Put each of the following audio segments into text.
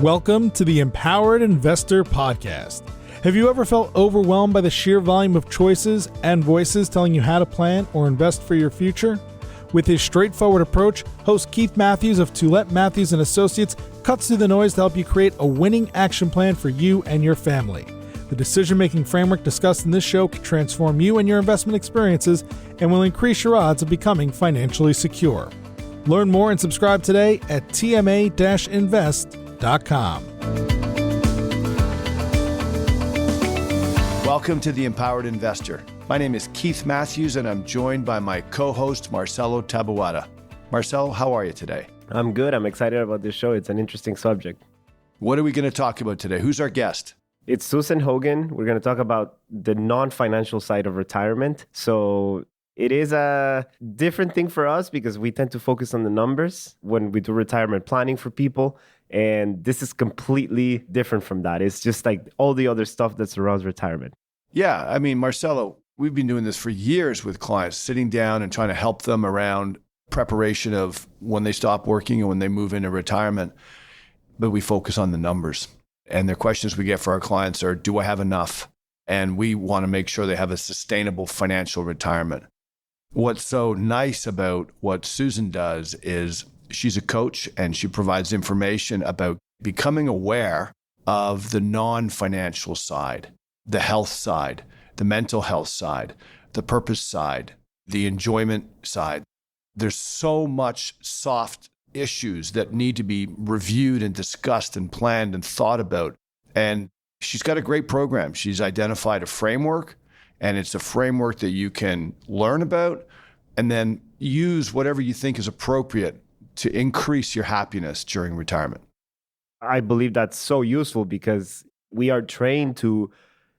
Welcome to the Empowered Investor Podcast. Have you ever felt overwhelmed by the sheer volume of choices and voices telling you how to plan or invest for your future? With his straightforward approach, host Keith Matthews of Toulette Matthews & Associates cuts through the noise to help you create a winning action plan for you and your family. The decision-making framework discussed in this show can transform you and your investment experiences and will increase your odds of becoming financially secure. Learn more and subscribe today at tma-invest.com. Welcome to the Empowered Investor. My name is Keith Matthews, and I'm joined by my co-host, Marcelo Taboada. Marcelo, how are you today? I'm good. I'm excited about this show. It's an interesting subject. What are we going to talk about today? Who's our guest? It's Susan Hogan. We're going to talk about the non-financial side of retirement. So it is a different thing for us because we tend to focus on the numbers when we do retirement planning for people. And this is completely different from that. It's just like all the other stuff that surrounds retirement. Yeah. I mean, Marcelo, we've been doing this for years with clients, sitting down and trying to help them around preparation of when they stop working and when they move into retirement. But we focus on the numbers. And the questions we get for our clients are, do I have enough? And we want to make sure they have a sustainable financial retirement. What's so nice about what Susan does is she's a coach and she provides information about becoming aware of the non-financial side, the health side, the mental health side, the purpose side, the enjoyment side. There's so much soft issues that need to be reviewed and discussed and planned and thought about. And she's got a great program. She's identified a framework, and it's a framework that you can learn about and then use whatever you think is appropriate to increase your happiness during retirement. I believe that's so useful because we are trained to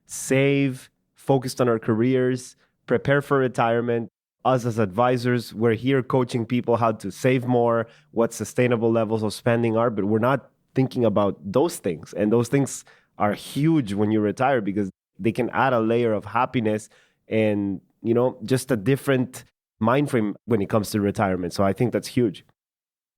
save, focused on our careers, prepare for retirement. Us as advisors, we're here coaching people how to save more, what sustainable levels of spending are, but we're not thinking about those things. And those things are huge when you retire because they can add a layer of happiness and, just a different mind frame when it comes to retirement. So I think that's huge.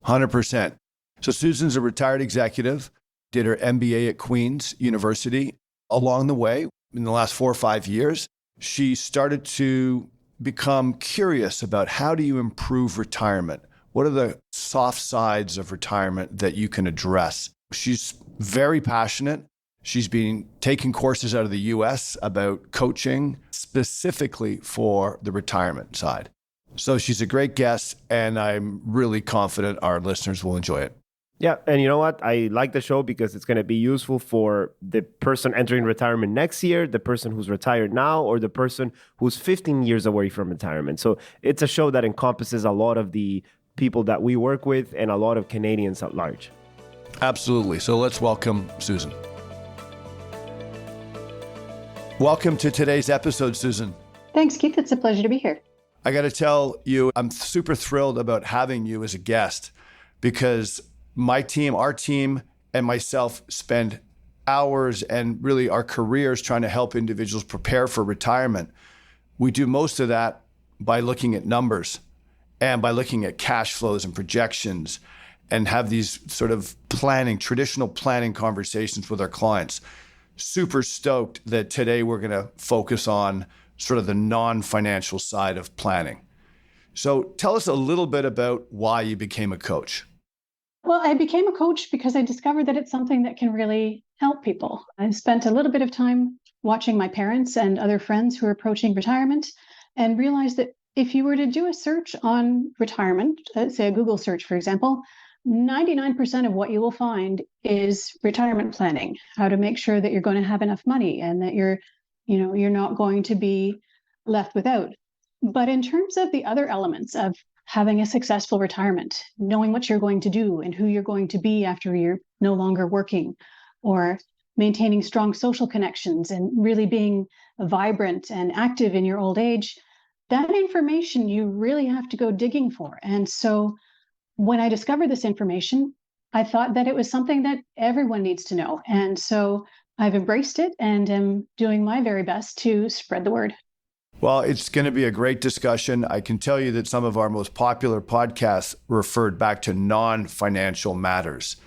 100%. So Susan's a retired executive, did her MBA at Queen's University. Along the way, in the last 4 or 5 years, she started to become curious about how do you improve retirement? What are the soft sides of retirement that you can address? She's very passionate. She's been taking courses out of the US about coaching specifically for the retirement side. So she's a great guest, and I'm really confident our listeners will enjoy it. Yeah, and you know what? I like the show because it's going to be useful for the person entering retirement next year, the person who's retired now, or the person who's 15 years away from retirement. So it's a show that encompasses a lot of the people that we work with and a lot of Canadians at large. Absolutely. So let's welcome Susan. Welcome to today's episode, Susan. Thanks, Keith. It's a pleasure to be here. I got to tell you, I'm super thrilled about having you as a guest because my team, our team, and myself spend hours and really our careers trying to help individuals prepare for retirement. We do most of that by looking at numbers and by looking at cash flows and projections and have these sort of traditional planning conversations with our clients. Super stoked that today we're going to focus on sort of the non-financial side of planning. So tell us a little bit about why you became a coach. Well, I became a coach because I discovered that it's something that can really help people. I spent a little bit of time watching my parents and other friends who are approaching retirement and realized that if you were to do a search on retirement, say a Google search, for example, 99% of what you will find is retirement planning, how to make sure that you're going to have enough money and that you're not going to be left without. But in terms of the other elements of having a successful retirement, knowing what you're going to do and who you're going to be after you're no longer working, or maintaining strong social connections and really being vibrant and active in your old age, that information you really have to go digging for. And so when I discovered this information, I thought that it was something that everyone needs to know. And so I've embraced it and am doing my very best to spread the word. Well, it's going to be a great discussion. I can tell you that some of our most popular podcasts referred back to non-financial matters.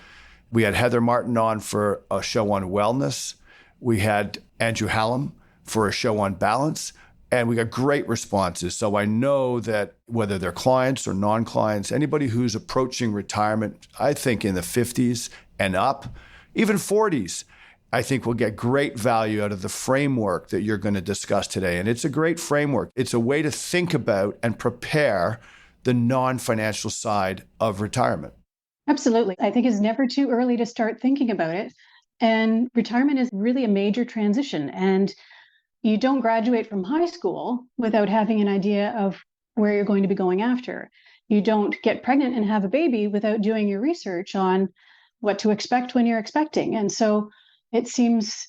We had Heather Martin on for a show on wellness. We had Andrew Hallam for a show on balance. And we got great responses. So I know that whether they're clients or non-clients, anybody who's approaching retirement, I think in the 50s and up, even 40s, I think will get great value out of the framework that you're going to discuss today. And it's a great framework. It's a way to think about and prepare the non-financial side of retirement. Absolutely. I think it's never too early to start thinking about it. And retirement is really a major transition. And you don't graduate from high school without having an idea of where you're going to be going after. You don't get pregnant and have a baby without doing your research on what to expect when you're expecting. And so it seems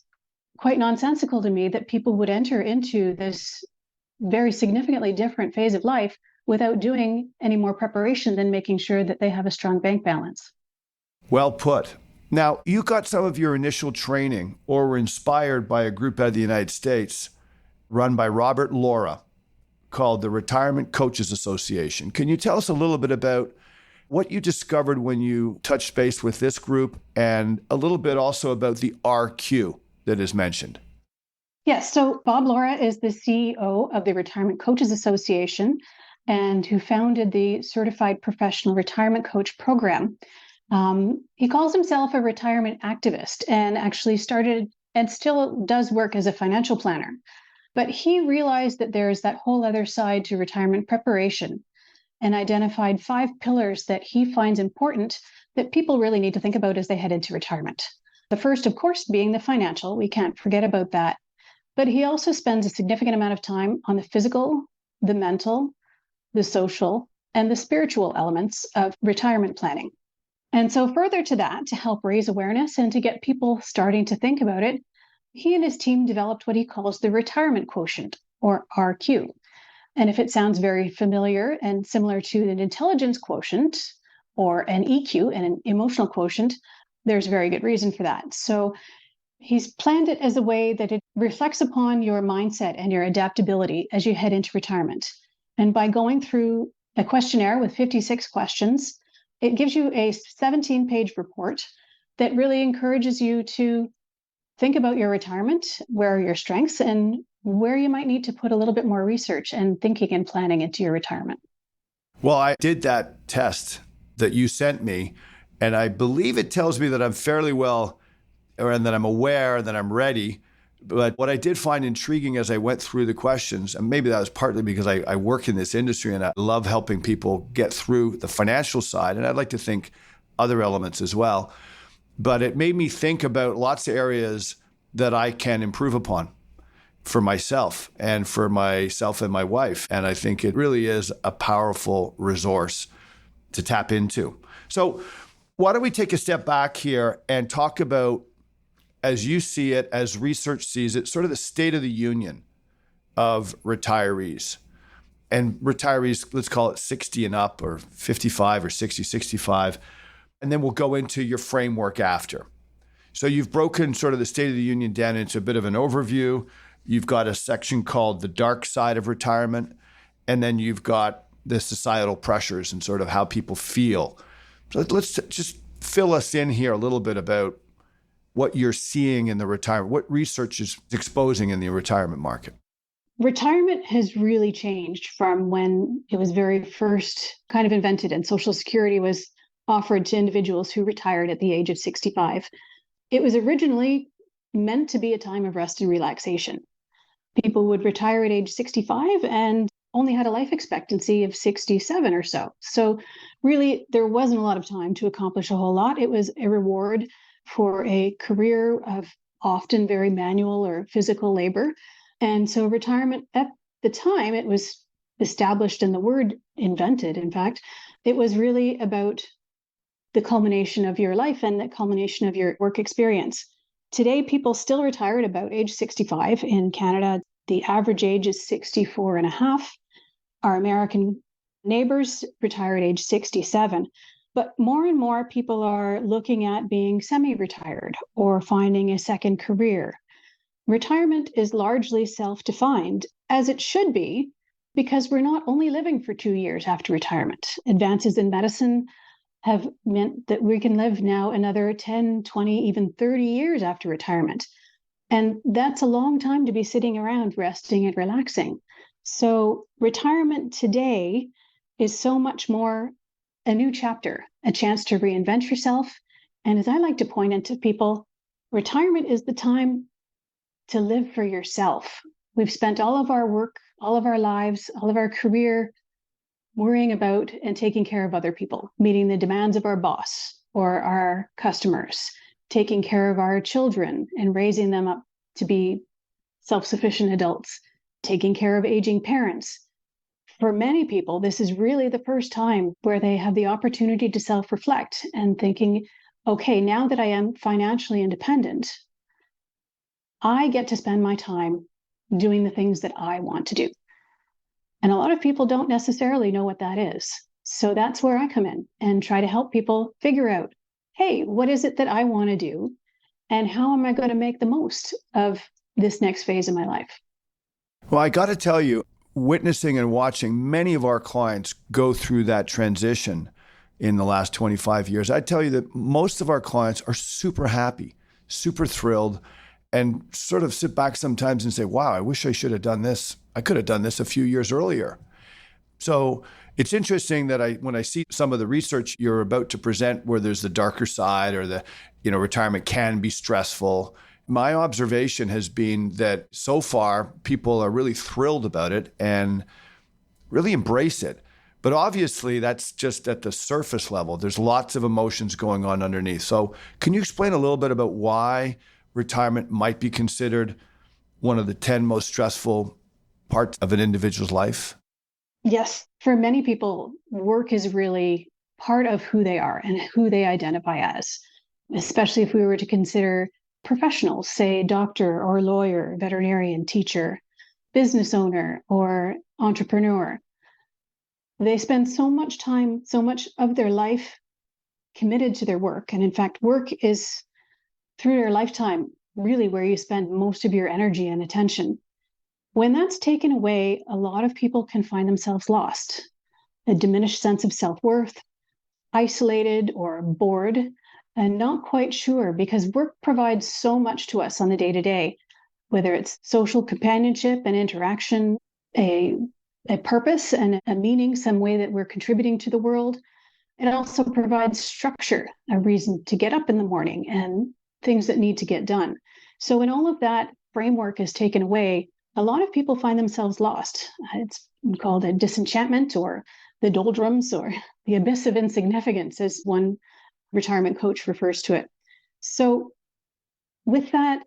quite nonsensical to me that people would enter into this very significantly different phase of life without doing any more preparation than making sure that they have a strong bank balance. Well put. Now, you got some of your initial training or were inspired by a group out of the United States run by Robert Laura called the Retirement Coaches Association. Can you tell us a little bit about what you discovered when you touched base with this group and a little bit also about the RQ that is mentioned? Yes, so Bob Laura is the CEO of the Retirement Coaches Association and who founded the Certified Professional Retirement Coach program. He calls himself a retirement activist and actually started and still does work as a financial planner. But he realized that there's that whole other side to retirement preparation and identified 5 pillars that he finds important that people really need to think about as they head into retirement. The first, of course, being the financial. We can't forget about that. But he also spends a significant amount of time on the physical, the mental, the social, and the spiritual elements of retirement planning. And so further to that, to help raise awareness and to get people starting to think about it, he and his team developed what he calls the retirement quotient, or RQ. And if it sounds very familiar and similar to an intelligence quotient or an EQ and an emotional quotient, there's very good reason for that. So he's planned it as a way that it reflects upon your mindset and your adaptability as you head into retirement. And by going through a questionnaire with 56 questions, it gives you a 17-page report that really encourages you to think about your retirement, where are your strengths, and where you might need to put a little bit more research and thinking and planning into your retirement. Well, I did that test that you sent me, and I believe it tells me that I'm fairly well, and that I'm aware, that I'm ready. But what I did find intriguing as I went through the questions, and maybe that was partly because I work in this industry and I love helping people get through the financial side, and I'd like to think other elements as well. But it made me think about lots of areas that I can improve upon for myself and my wife. And I think it really is a powerful resource to tap into. So why don't we take a step back here and talk about, as you see it, as research sees it, sort of the state of the union of retirees. And retirees, let's call it 60 and up, or 55 or 60, 65. And then we'll go into your framework after. So you've broken sort of the state of the union down into a bit of an overview. You've got a section called the dark side of retirement. And then you've got the societal pressures and sort of how people feel. So let's just fill us in here a little bit about what you're seeing in the retirement, what research is exposing in the retirement market. Retirement has really changed from when it was very first kind of invented and Social Security was offered to individuals who retired at the age of 65. It was originally meant to be a time of rest and relaxation. People would retire at age 65 and only had a life expectancy of 67 or so. So really, there wasn't a lot of time to accomplish a whole lot. It was a reward for a career of often very manual or physical labor. And so retirement at the time, it was established and the word invented, in fact, it was really about the culmination of your life and the culmination of your work experience. Today, people still retire at about age 65. In Canada, the average age is 64 and a half. Our American neighbors retire at age 67. But more and more people are looking at being semi-retired or finding a second career. Retirement is largely self-defined, as it should be, because we're not only living for 2 years after retirement. Advances in medicine have meant that we can live now another 10, 20, even 30 years after retirement. And that's a long time to be sitting around resting and relaxing. So retirement today is so much more a new chapter, a chance to reinvent yourself. And as I like to point out to people, retirement is the time to live for yourself. We've spent all of our work, all of our lives, all of our career worrying about and taking care of other people, meeting the demands of our boss or our customers, taking care of our children and raising them up to be self-sufficient adults, taking care of aging parents. For many people, this is really the first time where they have the opportunity to self-reflect and thinking, okay, now that I am financially independent, I get to spend my time doing the things that I want to do. And a lot of people don't necessarily know what that is. So that's where I come in and try to help people figure out, hey, what is it that I want to do? And how am I going to make the most of this next phase of my life? Well, I got to tell you, witnessing and watching many of our clients go through that transition in the last 25 years, I tell you that most of our clients are super happy, super thrilled, and sort of sit back sometimes and say, wow, I wish I should have done this. I could have done this a few years earlier. So it's interesting that when I see some of the research you're about to present where there's the darker side or the, retirement can be stressful. My observation has been that so far people are really thrilled about it and really embrace it. But obviously that's just at the surface level. There's lots of emotions going on underneath. So can you explain a little bit about why retirement might be considered one of the 10 most stressful parts of an individual's life? Yes, for many people, work is really part of who they are and who they identify as, especially if we were to consider professionals, say doctor or lawyer, veterinarian, teacher, business owner, or entrepreneur. They spend so much time, so much of their life committed to their work. And in fact, work is through your lifetime really where you spend most of your energy and attention. When that's taken away, a lot of people can find themselves lost, a diminished sense of self-worth, isolated or bored, and not quite sure, because work provides so much to us on the day-to-day, whether it's social companionship and interaction, a purpose and a meaning, some way that we're contributing to the world. It also provides structure, a reason to get up in the morning and things that need to get done. So when all of that framework is taken away, a lot of people find themselves lost. It's called a disenchantment or the doldrums or the abyss of insignificance, as one retirement coach refers to it. So with that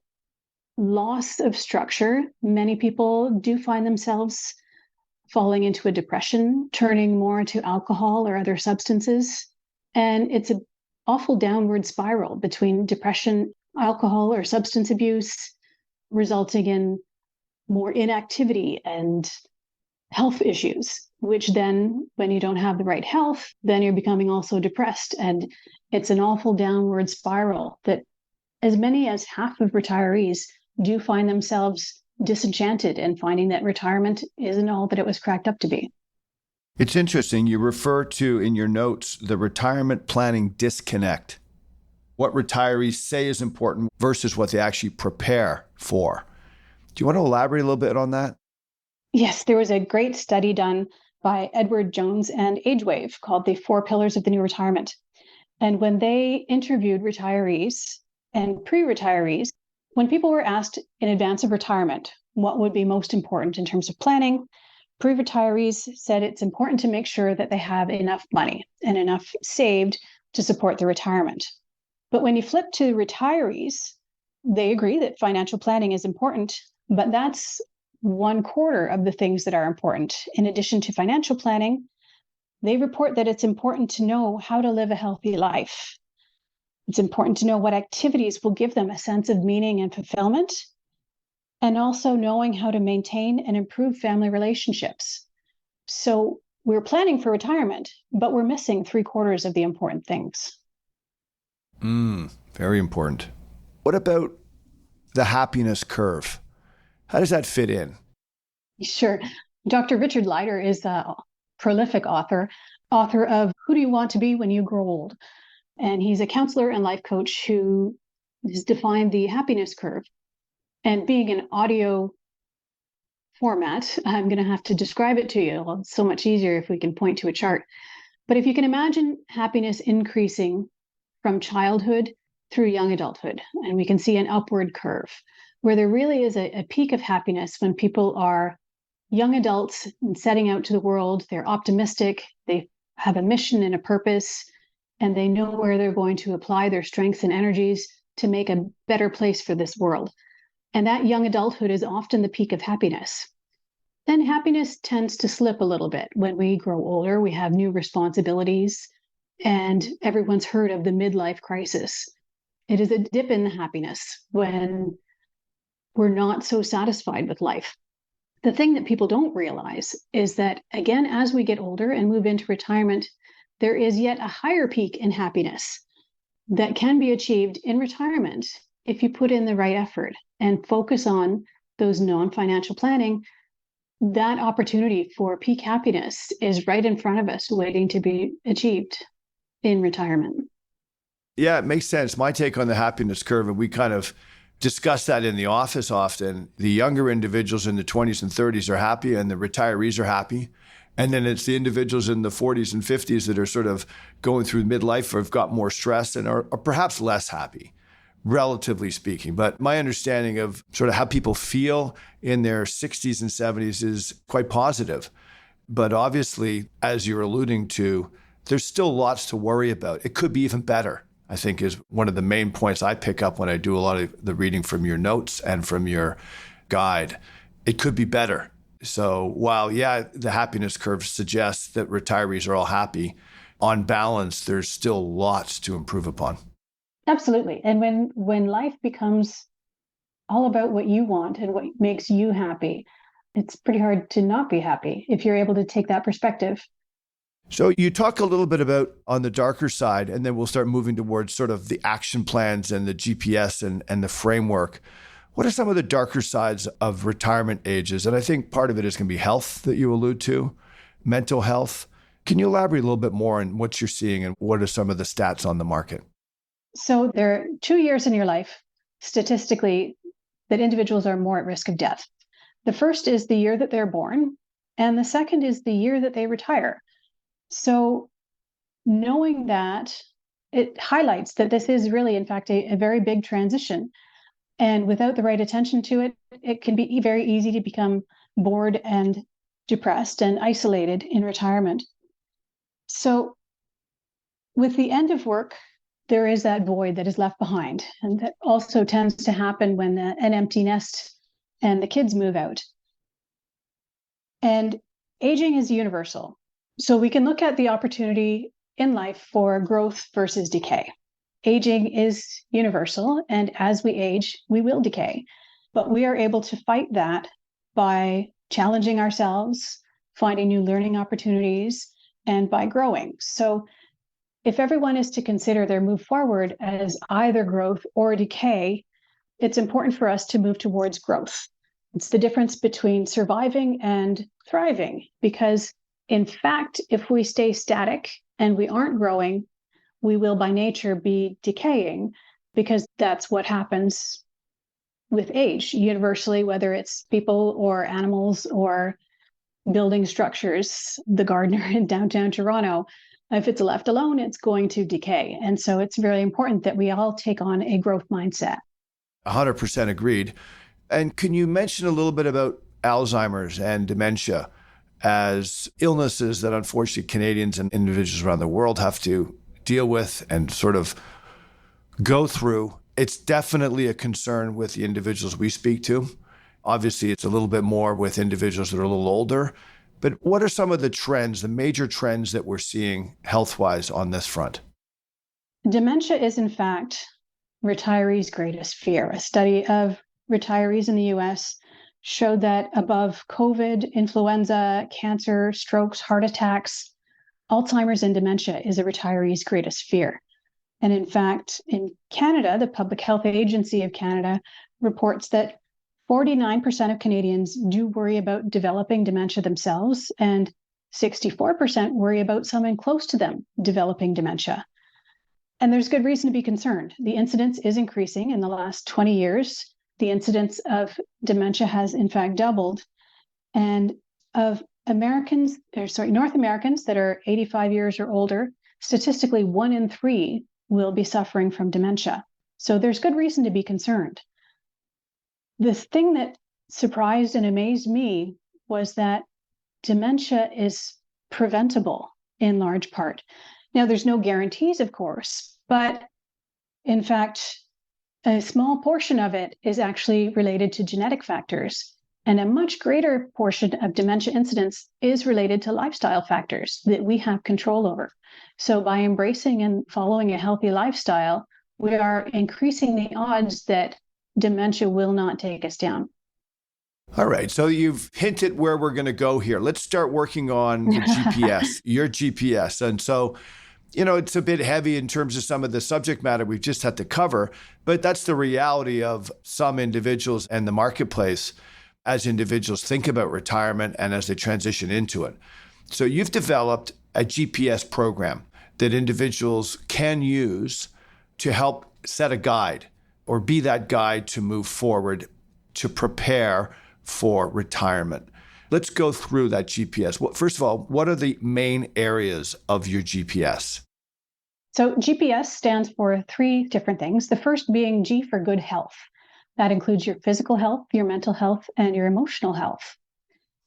loss of structure, many people do find themselves falling into a depression, turning more to alcohol or other substances. And it's an awful downward spiral between depression, alcohol, or substance abuse, resulting in more inactivity and health issues, which then, when you don't have the right health, then you're becoming also depressed. And it's an awful downward spiral that as many as half of retirees do find themselves disenchanted and finding that retirement isn't all that it was cracked up to be. It's interesting. You refer to in your notes the retirement planning disconnect. What retirees say is important versus what they actually prepare for. Do you want to elaborate a little bit on that? Yes, there was a great study done by Edward Jones and AgeWave called The 4 Pillars of the New Retirement. And when they interviewed retirees and pre-retirees, when people were asked in advance of retirement what would be most important in terms of planning, pre-retirees said it's important to make sure that they have enough money and enough saved to support the retirement. But when you flip to retirees, they agree that financial planning is important, but that's 1/4 of the things that are important. In addition to financial planning, they report that it's important to know how to live a healthy life. It's important to know what activities will give them a sense of meaning and fulfillment, and also knowing how to maintain and improve family relationships. So we're planning for retirement, but we're missing 3/4 of the important things. Very important. What about the happiness curve? How does that fit in? Sure. Dr. Richard Leider is a prolific author author of Who Do You Want to Be When You Grow Old? And he's a counselor and life coach who has defined the happiness curve. And being an audio format, I'm going to have to describe it to you. Well, it's so much easier if we can point to a chart. But if you can imagine happiness increasing from childhood through young adulthood, and we can see an upward curve where there really is a peak of happiness when people are young adults and setting out to the world. They're optimistic, they have a mission and a purpose, and they know where they're going to apply their strengths and energies to make a better place for this world. And that young adulthood is often the peak of happiness. Then happiness tends to slip a little bit. When we grow older, we have new responsibilities, and everyone's heard of the midlife crisis. It is a dip in happiness when we're not so satisfied with life. The thing that people don't realize is that, again, as we get older and move into retirement, there is yet a higher peak in happiness that can be achieved in retirement if you put in the right effort and focus on those non-financial planning. That opportunity for peak happiness is right in front of us, waiting to be achieved in retirement. Yeah, it makes sense. My take on the happiness curve, and we kind of discuss that in the office often. The younger individuals in the 20s and 30s are happy, and the retirees are happy. And then it's the individuals in the 40s and 50s that are sort of going through midlife or have got more stress and are perhaps less happy, relatively speaking. But my understanding of sort of how people feel in their 60s and 70s is quite positive. But obviously, as you're alluding to, there's still lots to worry about. It could be even better, I think, is one of the main points I pick up when I do a lot of the reading from your notes and from your guide. It could be better. So while, yeah, the happiness curve suggests that retirees are all happy, on balance, there's still lots to improve upon. Absolutely. And when life becomes all about what you want and what makes you happy, it's pretty hard to not be happy if you're able to take that perspective. So you talk a little bit about on the darker side, and then we'll start moving towards sort of the action plans and the GPS and the framework. What are some of the darker sides of retirement ages? And I think part of it is going to be health that you allude to, mental health. Can you elaborate a little bit more on what you're seeing and what are some of the stats on the market? So there are 2 years in your life, statistically, that individuals are more at risk of death. The first is the year that they're born, and the second is the year that they retire. So knowing that, it highlights that this is really, in fact, a very big transition. And without the right attention to it, it can be very easy to become bored and depressed and isolated in retirement. So with the end of work, there is that void that is left behind. And that also tends to happen when an empty nest and the kids move out. And aging is universal. So we can look at the opportunity in life for growth versus decay. Aging is universal, and as we age, we will decay. But we are able to fight that by challenging ourselves, finding new learning opportunities, and by growing. So if everyone is to consider their move forward as either growth or decay, it's important for us to move towards growth. It's the difference between surviving and thriving, because in fact, if we stay static and we aren't growing, we will by nature be decaying, because that's what happens with age universally, whether it's people or animals or building structures. The gardener in downtown Toronto, if it's left alone, it's going to decay. And so it's very important that we all take on a growth mindset. 100% agreed. And can you mention a little bit about Alzheimer's and dementia as illnesses that unfortunately Canadians and individuals around the world have to deal with and sort of go through? It's definitely a concern with the individuals we speak to. Obviously, it's a little bit more with individuals that are a little older. But what are some of the trends, the major trends that we're seeing health-wise on this front? Dementia is, in fact, retirees' greatest fear. A study of retirees in the US showed that above COVID, influenza, cancer, strokes, heart attacks, Alzheimer's and dementia is a retiree's greatest fear. And in fact, in Canada, the Public Health Agency of Canada reports that 49% of Canadians do worry about developing dementia themselves, and 64% worry about someone close to them developing dementia. And there's good reason to be concerned. The incidence is increasing. In the last 20 years, the incidence of dementia has in fact doubled. And of North Americans that are 85 years or older, statistically 1 in 3 will be suffering from dementia. So there's good reason to be concerned. The thing that surprised and amazed me was that dementia is preventable in large part. Now, there's no guarantees, of course, but in fact, a small portion of it is actually related to genetic factors. And a much greater portion of dementia incidence is related to lifestyle factors that we have control over. So by embracing and following a healthy lifestyle, we are increasing the odds that dementia will not take us down. All right. So you've hinted where we're going to go here. Let's start working on the GPS, your GPS. And so, it's a bit heavy in terms of some of the subject matter we've just had to cover, but that's the reality of some individuals and the marketplace as individuals think about retirement and as they transition into it. So you've developed a GPS program that individuals can use to help set a guide or be that guide to move forward to prepare for retirement. Let's go through that GPS. First of all, what are the main areas of your GPS? So GPS stands for 3 different things. The first being G for good health. That includes your physical health, your mental health, and your emotional health.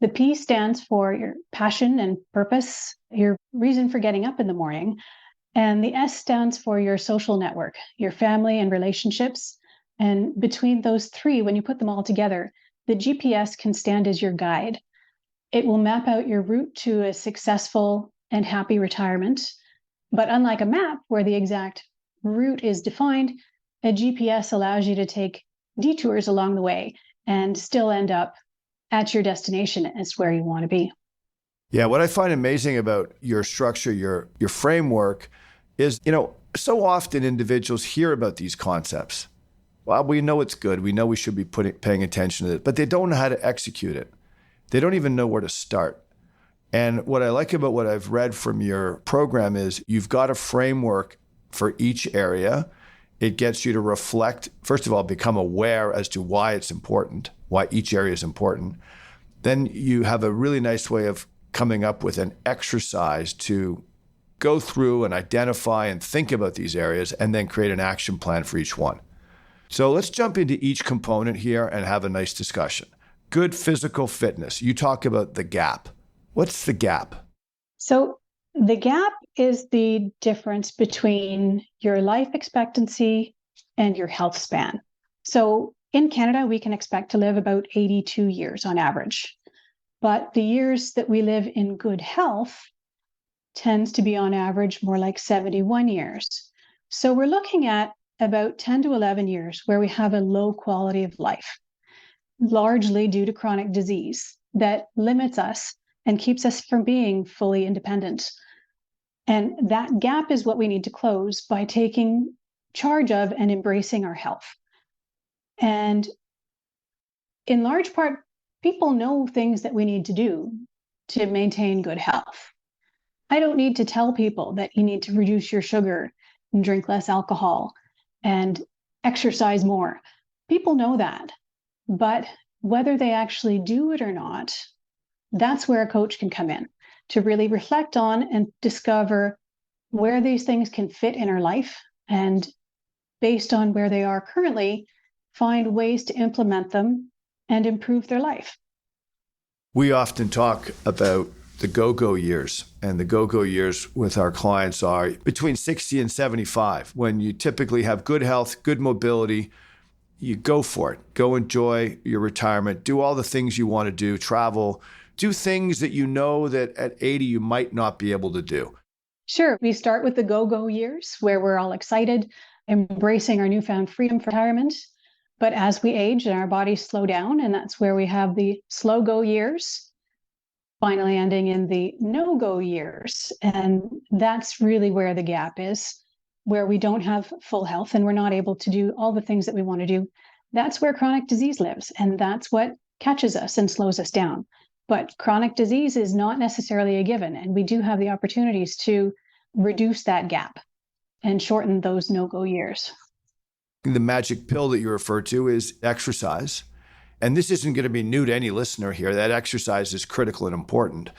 The P stands for your passion and purpose, your reason for getting up in the morning. And the S stands for your social network, your family and relationships. And between those 3, when you put them all together, the GPS can stand as your guide. It will map out your route to a successful and happy retirement. But unlike a map where the exact route is defined, a GPS allows you to take detours along the way and still end up at your destination as where you want to be. Yeah, what I find amazing about your structure, your framework is, so often individuals hear about these concepts. Well, we know it's good. We know we should be paying attention to it, but they don't know how to execute it. They don't even know where to start. And what I like about what I've read from your program is you've got a framework for each area. It gets you to reflect, first of all, become aware as to why it's important, why each area is important. Then you have a really nice way of coming up with an exercise to go through and identify and think about these areas and then create an action plan for each one. So let's jump into each component here and have a nice discussion. Good physical fitness. You talk about the gap. What's the gap? So the gap is the difference between your life expectancy and your health span. So in Canada, we can expect to live about 82 years on average. But the years that we live in good health tends to be on average more like 71 years. So we're looking at about 10 to 11 years where we have a low quality of life, largely due to chronic disease that limits us and keeps us from being fully independent. And that gap is what we need to close by taking charge of and embracing our health. And in large part, people know things that we need to do to maintain good health. I don't need to tell people that you need to reduce your sugar and drink less alcohol and exercise more. People know that. But whether they actually do it or not, that's where a coach can come in to really reflect on and discover where these things can fit in our life, and based on where they are currently, find ways to implement them and improve their life. We often talk about the go-go years, and the go-go years with our clients are between 60 and 75, when you typically have good health, good mobility. You go for it. Go enjoy your retirement. Do all the things you want to do, travel, do things that you know that at 80 you might not be able to do. Sure. We start with the go-go years where we're all excited, embracing our newfound freedom for retirement. But as we age and our bodies slow down, and that's where we have the slow-go years, finally ending in the no-go years. And that's really where the gap is, where we don't have full health and we're not able to do all the things that we want to do. That's where chronic disease lives. And that's what catches us and slows us down. But chronic disease is not necessarily a given, and we do have the opportunities to reduce that gap and shorten those no-go years. The magic pill that you refer to is exercise. And this isn't going to be new to any listener here. That exercise is critical and important.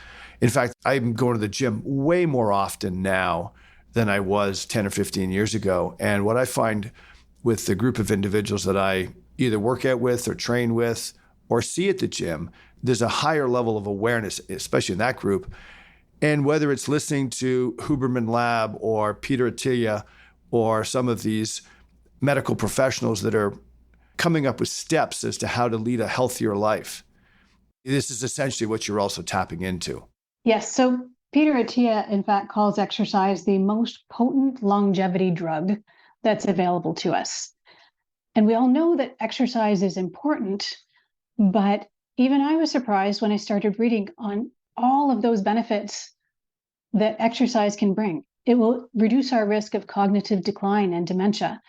In fact, I'm going to the gym way more often now than I was 10 or 15 years ago. And what I find with the group of individuals that I either work out with or train with or see at the gym, there's a higher level of awareness, especially in that group. And whether it's listening to Huberman Lab or Peter Attia or some of these medical professionals that are coming up with steps as to how to lead a healthier life, this is essentially what you're also tapping into. Yes. So Peter Attia, in fact, calls exercise the most potent longevity drug that's available to us. And we all know that exercise is important, but even I was surprised when I started reading on all of those benefits that exercise can bring. It will reduce our risk of cognitive decline and dementia,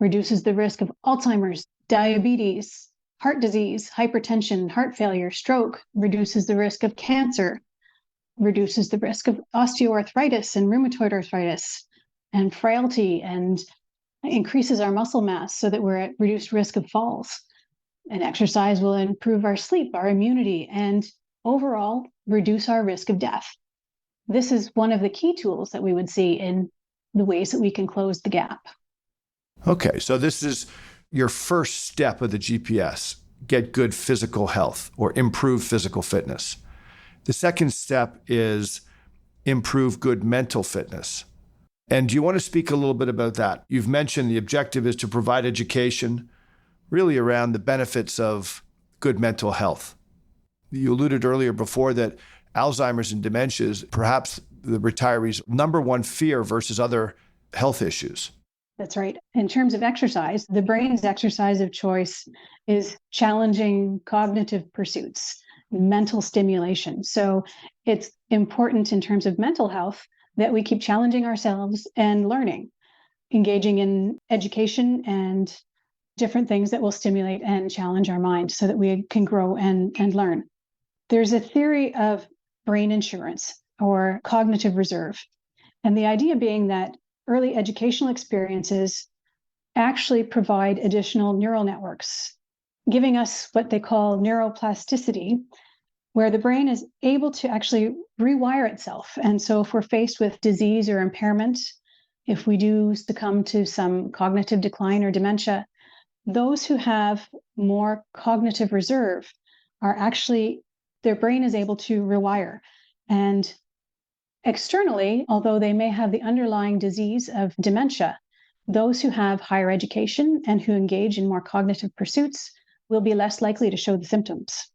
reduces the risk of Alzheimer's, diabetes, heart disease, hypertension, heart failure, stroke, reduces the risk of cancer, reduces the risk of osteoarthritis and rheumatoid arthritis and frailty, and increases our muscle mass so that we're at reduced risk of falls. And exercise will improve our sleep, our immunity, and overall reduce our risk of death. This is one of the key tools that we would see in the ways that we can close the gap. Okay, so this is your first step of the GPS, get good physical health or improve physical fitness. The second step is improve good mental fitness. And do you want to speak a little bit about that? You've mentioned the objective is to provide education really around the benefits of good mental health. You alluded earlier before that Alzheimer's and dementia is perhaps the retirees' number one fear versus other health issues. That's right. In terms of exercise, the brain's exercise of choice is challenging cognitive pursuits, mental stimulation. So it's important in terms of mental health that we keep challenging ourselves and learning, engaging in education and different things that will stimulate and challenge our mind so that we can grow and learn. There's a theory of brain insurance or cognitive reserve. And the idea being that early educational experiences actually provide additional neural networks, giving us what they call neuroplasticity, where the brain is able to actually rewire itself. And so if we're faced with disease or impairment, if we do succumb to some cognitive decline or dementia, those who have more cognitive reserve are actually, their brain is able to rewire. And externally, although they may have the underlying disease of dementia, those who have higher education and who engage in more cognitive pursuits will be less likely to show the symptoms.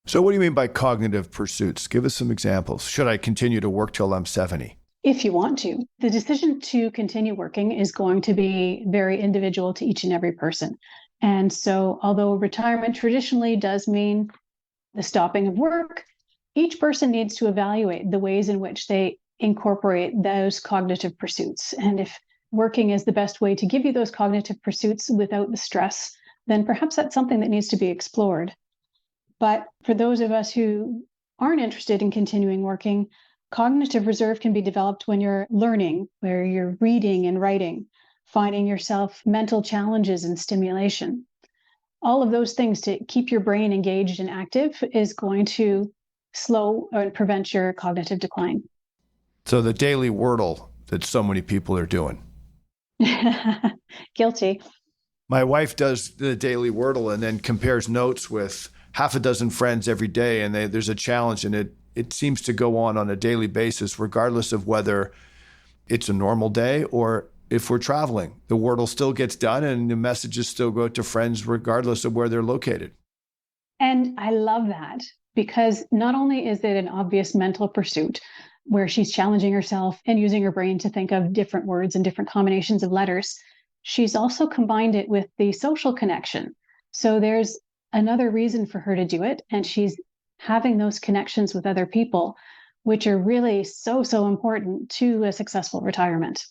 So what do you mean by cognitive pursuits? Give us some examples. Should I continue to work till I'm 70? If you want to. The decision to continue working is going to be very individual to each and every person. And so although retirement traditionally does mean the stopping of work, each person needs to evaluate the ways in which they incorporate those cognitive pursuits. And if working is the best way to give you those cognitive pursuits without the stress, then perhaps that's something that needs to be explored. But for those of us who aren't interested in continuing working, cognitive reserve can be developed when you're learning, where you're reading and writing, finding yourself mental challenges and stimulation. All of those things to keep your brain engaged and active is going to slow and prevent your cognitive decline. So the daily Wordle that so many people are doing. Guilty. My wife does the daily Wordle and then compares notes with half a dozen friends every day, and there's a challenge, and it seems to go on a daily basis, regardless of whether it's a normal day or if we're traveling. The Wordle still gets done, and the messages still go to friends regardless of where they're located. And I love that, because not only is it an obvious mental pursuit where she's challenging herself and using her brain to think of different words and different combinations of letters, she's also combined it with the social connection. So there's another reason for her to do it, and she's having those connections with other people, which are really so important to a successful retirement.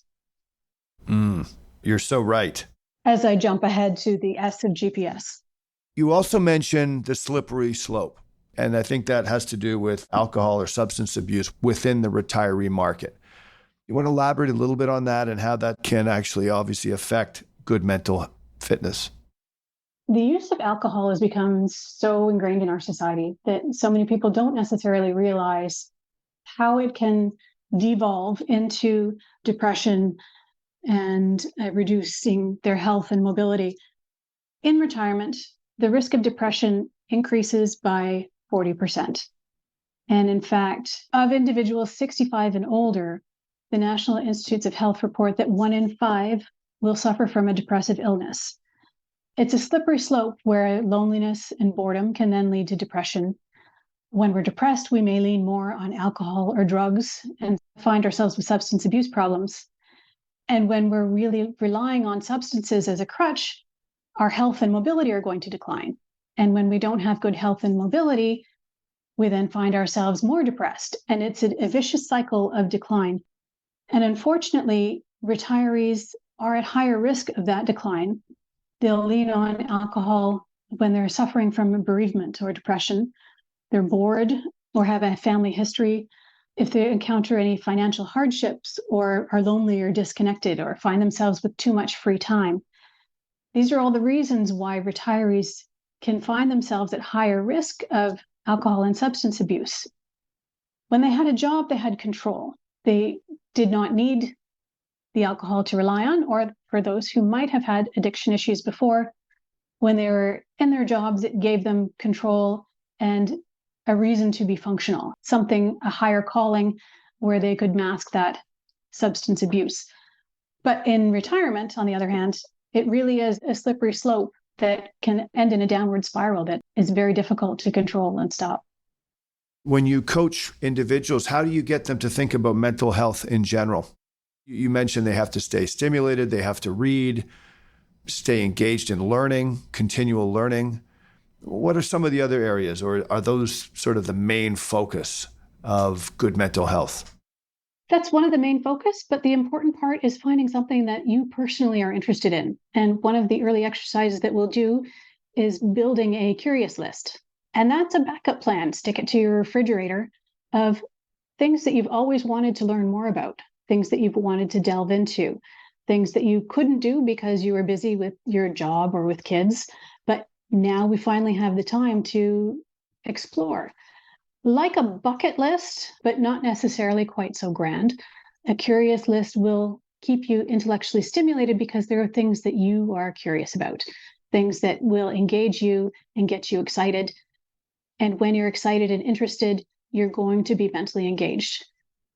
You're so right. As I jump ahead to the S of GPS. You also mentioned the slippery slope. And I think that has to do with alcohol or substance abuse within the retiree market. You want to elaborate a little bit on that and how that can actually obviously affect good mental fitness? The use of alcohol has become so ingrained in our society that so many people don't necessarily realize how it can devolve into depression and reducing their health and mobility. In retirement, the risk of depression increases by 40%. And in fact, of individuals 65 and older, the National Institutes of Health report that 1 in 5 will suffer from a depressive illness. It's a slippery slope where loneliness and boredom can then lead to depression. When we're depressed, we may lean more on alcohol or drugs and find ourselves with substance abuse problems. And when we're really relying on substances as a crutch, our health and mobility are going to decline. And when we don't have good health and mobility, we then find ourselves more depressed. And it's a vicious cycle of decline. And unfortunately, retirees are at higher risk of that decline. They'll lean on alcohol when they're suffering from bereavement or depression. They're bored or have a family history. If they encounter any financial hardships or are lonely or disconnected or find themselves with too much free time. These are all the reasons why retirees can find themselves at higher risk of alcohol and substance abuse. When they had a job, they had control. They did not need the alcohol to rely on, or for those who might have had addiction issues before, when they were in their jobs, it gave them control and a reason to be functional, a higher calling where they could mask that substance abuse. But in retirement, on the other hand, it really is a slippery slope that can end in a downward spiral that is very difficult to control and stop. When you coach individuals, how do you get them to think about mental health in general? You mentioned they have to stay stimulated, they have to read, stay engaged in learning, continual learning. What are some of the other areas, or are those sort of the main focus of good mental health? That's one of the main focus, but the important part is finding something that you personally are interested in. And one of the early exercises that we'll do is building a curious list. And that's a backup plan. Stick it to your refrigerator of things that you've always wanted to learn more about, things that you've wanted to delve into, things that you couldn't do because you were busy with your job or with kids, but now we finally have the time to explore. Like a bucket list, but not necessarily quite so grand, a curious list will keep you intellectually stimulated because there are things that you are curious about, things that will engage you and get you excited. And when you're excited and interested, you're going to be mentally engaged.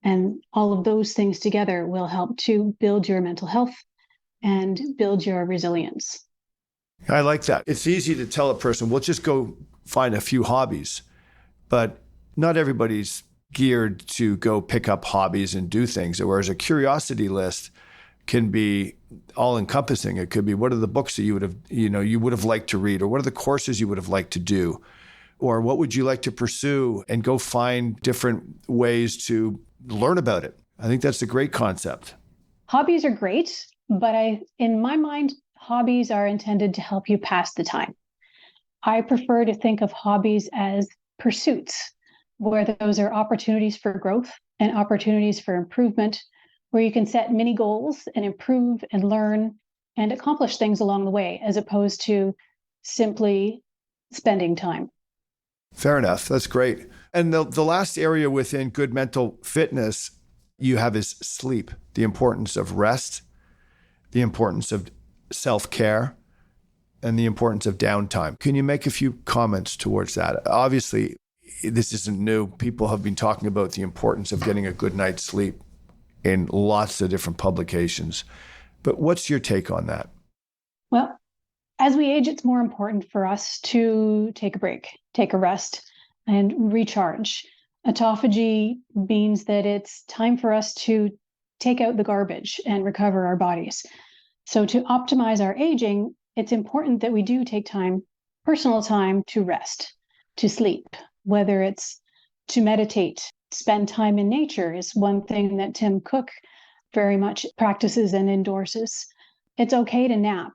And all of those things together will help to build your mental health and build your resilience. I like that. It's easy to tell a person, well, just go find a few hobbies, but not everybody's geared to go pick up hobbies and do things. Whereas a curiosity list can be all encompassing. It could be, what are the books that you would have liked to read, or what are the courses you would have liked to do, or what would you like to pursue, and go find different ways to learn about it. I think that's a great concept. Hobbies are great, but in my mind, hobbies are intended to help you pass the time. I prefer to think of hobbies as pursuits, where those are opportunities for growth and opportunities for improvement, where you can set mini goals and improve and learn and accomplish things along the way, as opposed to simply spending time. Fair enough. That's great. And the last area within good mental fitness you have is sleep, the importance of rest, the importance of self-care, and the importance of downtime. Can you make a few comments towards that? Obviously, this isn't new. People have been talking about the importance of getting a good night's sleep in lots of different publications. But what's your take on that? Well, as we age, it's more important for us to take a break, take a rest, and recharge. Autophagy means that it's time for us to take out the garbage and recover our bodies. So to optimize our aging, it's important that we do take time, personal time, to rest, to sleep, whether it's to meditate, spend time in nature is one thing that Tim Cook very much practices and endorses. It's okay to nap.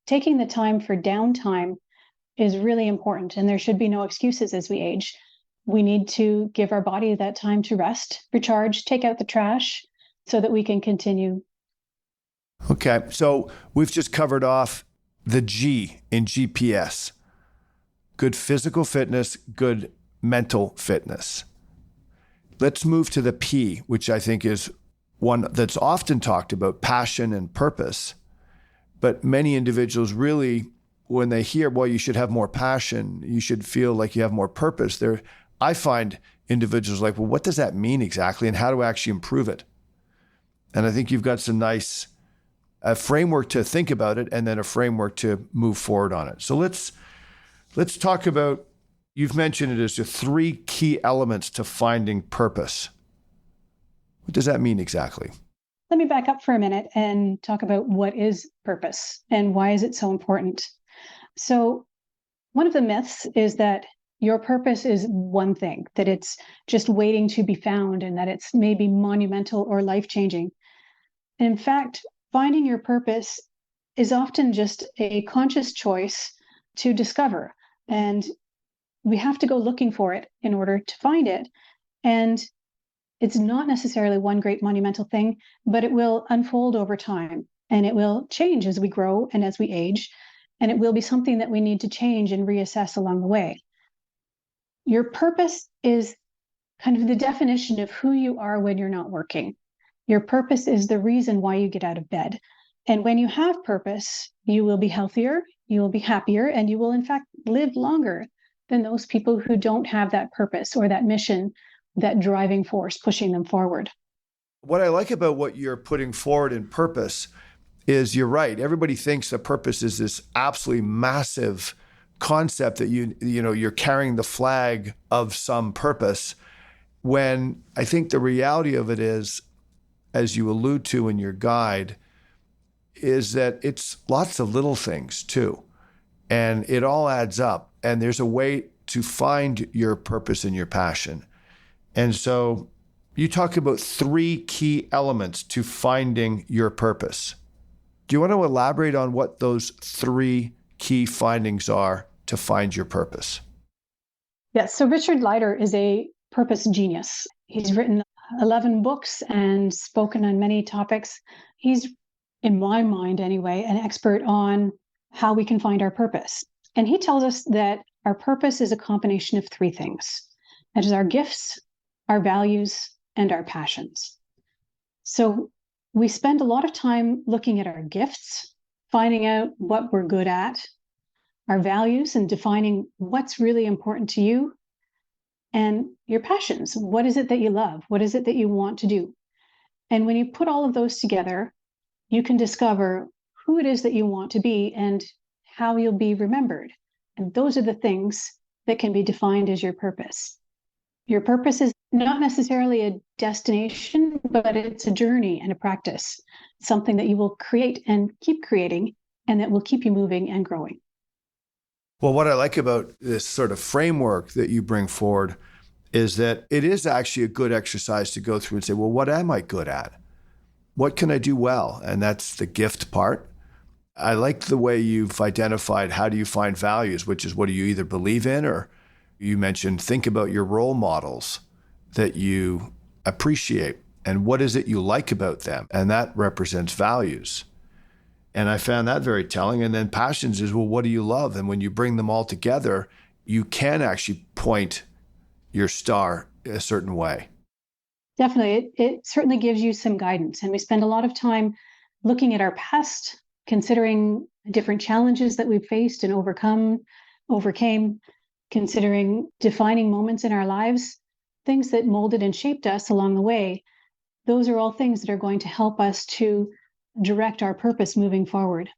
Taking the time for downtime is really important, and there should be no excuses as we age. we need to give our body that time to rest, recharge, take out the trash so that we can continue. Okay, so we've just covered off the G in GPS. Good physical fitness, good mental fitness. Let's move to the P, which I think is one that's often talked about, passion and purpose. But many individuals really, when they hear, well, you should have more passion, you should feel like you have more purpose, I find individuals like, well, what does that mean exactly? And how do I actually improve it? And I think you've got some nice framework to think about it and then a framework to move forward on it. So let's talk about, you've mentioned it as the 3 key elements to finding purpose. What does that mean exactly? Let me back up for a minute and talk about what is purpose and why is it so important. So one of the myths is that your purpose is one thing, that it's just waiting to be found and that it's maybe monumental or life-changing. In fact, finding your purpose is often just a conscious choice to discover. And we have to go looking for it in order to find it. And it's not necessarily one great monumental thing, but it will unfold over time and it will change as we grow and as we age. And it will be something that we need to change and reassess along the way. Your purpose is kind of the definition of who you are when you're not working. Your purpose is the reason why you get out of bed. And when you have purpose, you will be healthier, you will be happier, and you will, in fact, live longer than those people who don't have that purpose or that mission, that driving force pushing them forward. What I like about what you're putting forward in purpose is you're right. Everybody thinks that purpose is this absolutely massive concept that you're carrying the flag of some purpose, when I think the reality of it is, as you allude to in your guide, is that it's lots of little things too. And it all adds up. And there's a way to find your purpose and your passion. And so you talk about 3 key elements to finding your purpose. Do you want to elaborate on what those 3 key findings are to find your purpose? Yes. So Richard Leider is a purpose genius. He's written 11 books and spoken on many topics. He's, in my mind anyway, an expert on how we can find our purpose. And he tells us that our purpose is a combination of 3 things. That is our gifts, our values, and our passions. So we spend a lot of time looking at our gifts, finding out what we're good at, our values, and defining what's really important to you, and your passions. What is it that you love? What is it that you want to do? And when you put all of those together, you can discover who it is that you want to be and how you'll be remembered. And those are the things that can be defined as your purpose. Your purpose is not necessarily a destination, but it's a journey and a practice, something that you will create and keep creating, and that will keep you moving and growing. Well, what I like about this sort of framework that you bring forward is that it is actually a good exercise to go through and say, well, what am I good at? What can I do well? And that's the gift part. I like the way you've identified how do you find values, which is what do you either believe in, or you mentioned think about your role models that you appreciate and what is it you like about them? And that represents values. And I found that very telling. And then passions is, well, what do you love? And when you bring them all together, you can actually point your star a certain way. Definitely. It certainly gives you some guidance. And we spend a lot of time looking at our past, considering different challenges that we've faced and overcame, considering defining moments in our lives, things that molded and shaped us along the way. Those are all things that are going to help us to direct our purpose moving forward.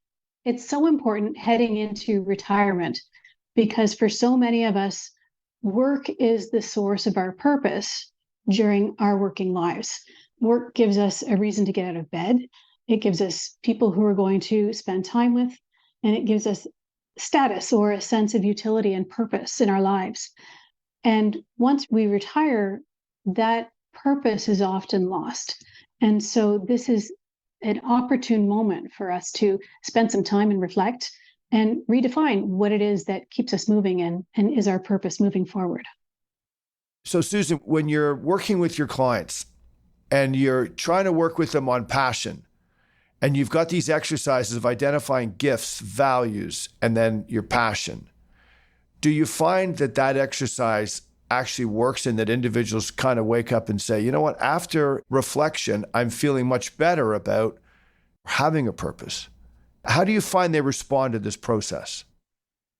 It's so important heading into retirement because for so many of us, work is the source of our purpose during our working lives. Work gives us a reason to get out of bed. It gives us people who are going to spend time with, and it gives us status or a sense of utility and purpose in our lives. And once we retire, that purpose is often lost. And so this is an opportune moment for us to spend some time and reflect and redefine what it is that keeps us moving and is our purpose moving forward. So, Susan, when you're working with your clients and you're trying to work with them on passion, and you've got these exercises of identifying gifts, values, and then your passion, do you find that that exercise actually works and that individuals kind of wake up and say, you know what, after reflection, I'm feeling much better about having a purpose? How do you find they respond to this process?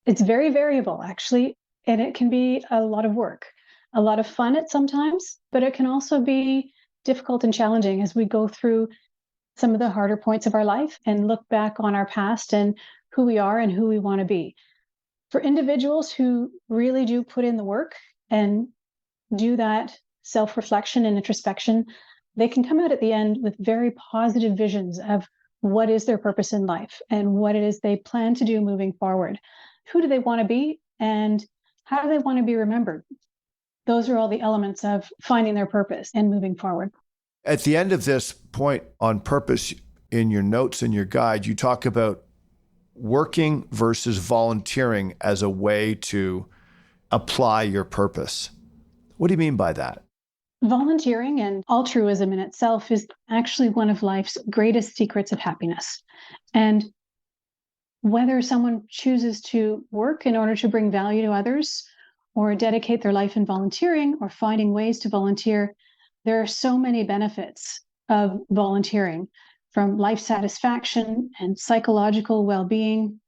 It's very variable, actually, and it can be a lot of work, a lot of fun at sometimes, but it can also be difficult and challenging as we go through some of the harder points of our life and look back on our past and who we are and who we want to be. For individuals who really do put in the work and do that self-reflection and introspection, they can come out at the end with very positive visions of what is their purpose in life and what it is they plan to do moving forward. Who do they want to be and how do they want to be remembered? Those are all the elements of finding their purpose and moving forward. At the end of this point on purpose, in your notes and your guide, you talk about working versus volunteering as a way to apply your purpose. What do you mean by that? Volunteering and altruism in itself is actually one of life's greatest secrets of happiness. And whether someone chooses to work in order to bring value to others or dedicate their life in volunteering or finding ways to volunteer, there are so many benefits of volunteering, from life satisfaction and psychological well-being,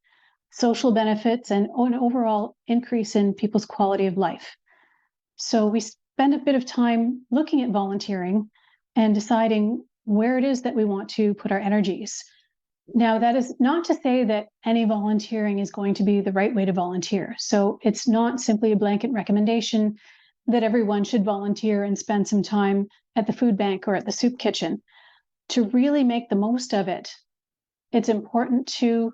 social benefits, and an overall increase in people's quality of life. So we spend a bit of time looking at volunteering and deciding where it is that we want to put our energies. Now, that is not to say that any volunteering is going to be the right way to volunteer. So it's not simply a blanket recommendation that everyone should volunteer and spend some time at the food bank or at the soup kitchen. To really make the most of it, it's important to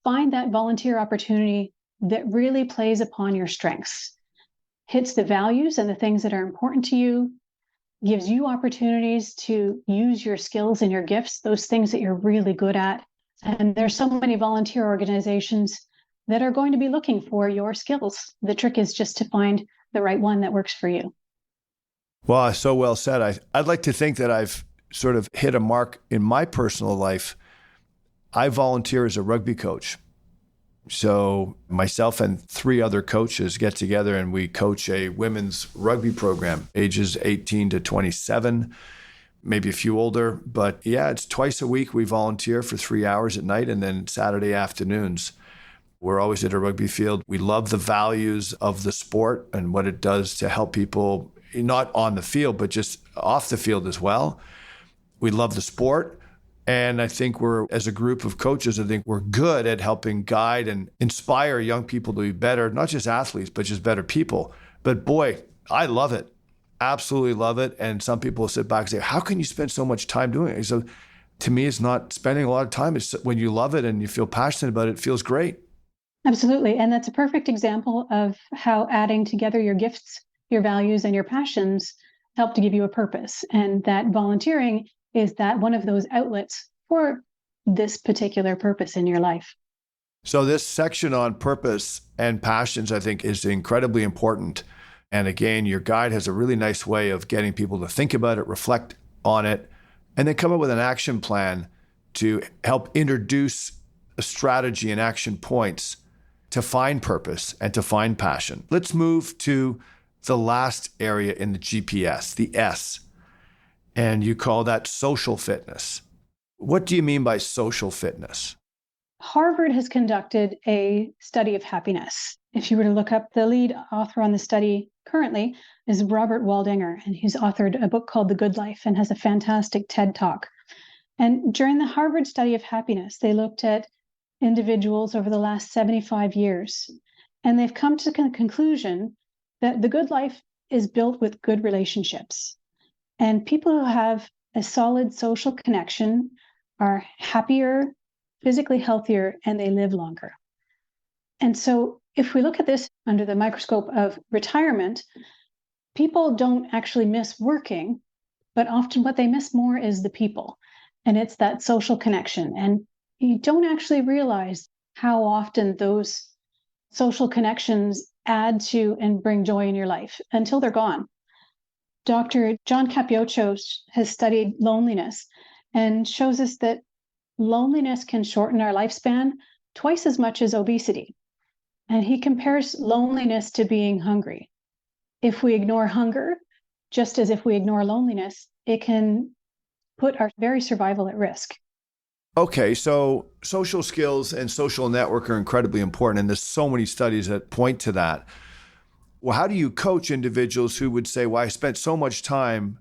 find that volunteer opportunity that really plays upon your strengths, hits the values and the things that are important to you, gives you opportunities to use your skills and your gifts, those things that you're really good at. And there's so many volunteer organizations that are going to be looking for your skills. The trick is just to find the right one that works for you. Well, so well said. I'd like to think that I've sort of hit a mark in my personal life. I volunteer as a rugby coach. So myself and 3 other coaches get together and we coach a women's rugby program, ages 18 to 27, maybe a few older. But yeah, it's twice a week we volunteer for 3 hours at night and then Saturday afternoons. We're always at a rugby field. We love the values of the sport and what it does to help people, not on the field, but just off the field as well. We love the sport. And I think as a group of coaches, I think we're good at helping guide and inspire young people to be better, not just athletes, but just better people. But boy, I love it. Absolutely love it. And some people sit back and say, how can you spend so much time doing it? So to me, it's not spending a lot of time. It's when you love it and you feel passionate about it, it feels great. Absolutely. And that's a perfect example of how adding together your gifts, your values, and your passions help to give you a purpose. And that volunteering is that one of those outlets for this particular purpose in your life. So this section on purpose and passions, I think, is incredibly important. And again, your guide has a really nice way of getting people to think about it, reflect on it, and then come up with an action plan to help introduce a strategy and action points to find purpose and to find passion. Let's move to the last area in the GPS, the S. And you call that social fitness. What do you mean by social fitness? Harvard has conducted a study of happiness. If you were to look up, the lead author on the study currently is Robert Waldinger, and he's authored a book called The Good Life and has a fantastic TED Talk. And during the Harvard study of happiness, they looked at individuals over the last 75 years, and they've come to the conclusion that the good life is built with good relationships. And people who have a solid social connection are happier, physically healthier, and they live longer. And so if we look at this under the microscope of retirement, people don't actually miss working, but often what they miss more is the people. And it's that social connection. And you don't actually realize how often those social connections add to and bring joy in your life until they're gone. Dr. John Capiocho has studied loneliness and shows us that loneliness can shorten our lifespan twice as much as obesity. And he compares loneliness to being hungry. If we ignore hunger, just as if we ignore loneliness, it can put our very survival at risk. Okay, so social skills and social network are incredibly important, and there's so many studies that point to that. Well, how do you coach individuals who would say, well, I spent so much time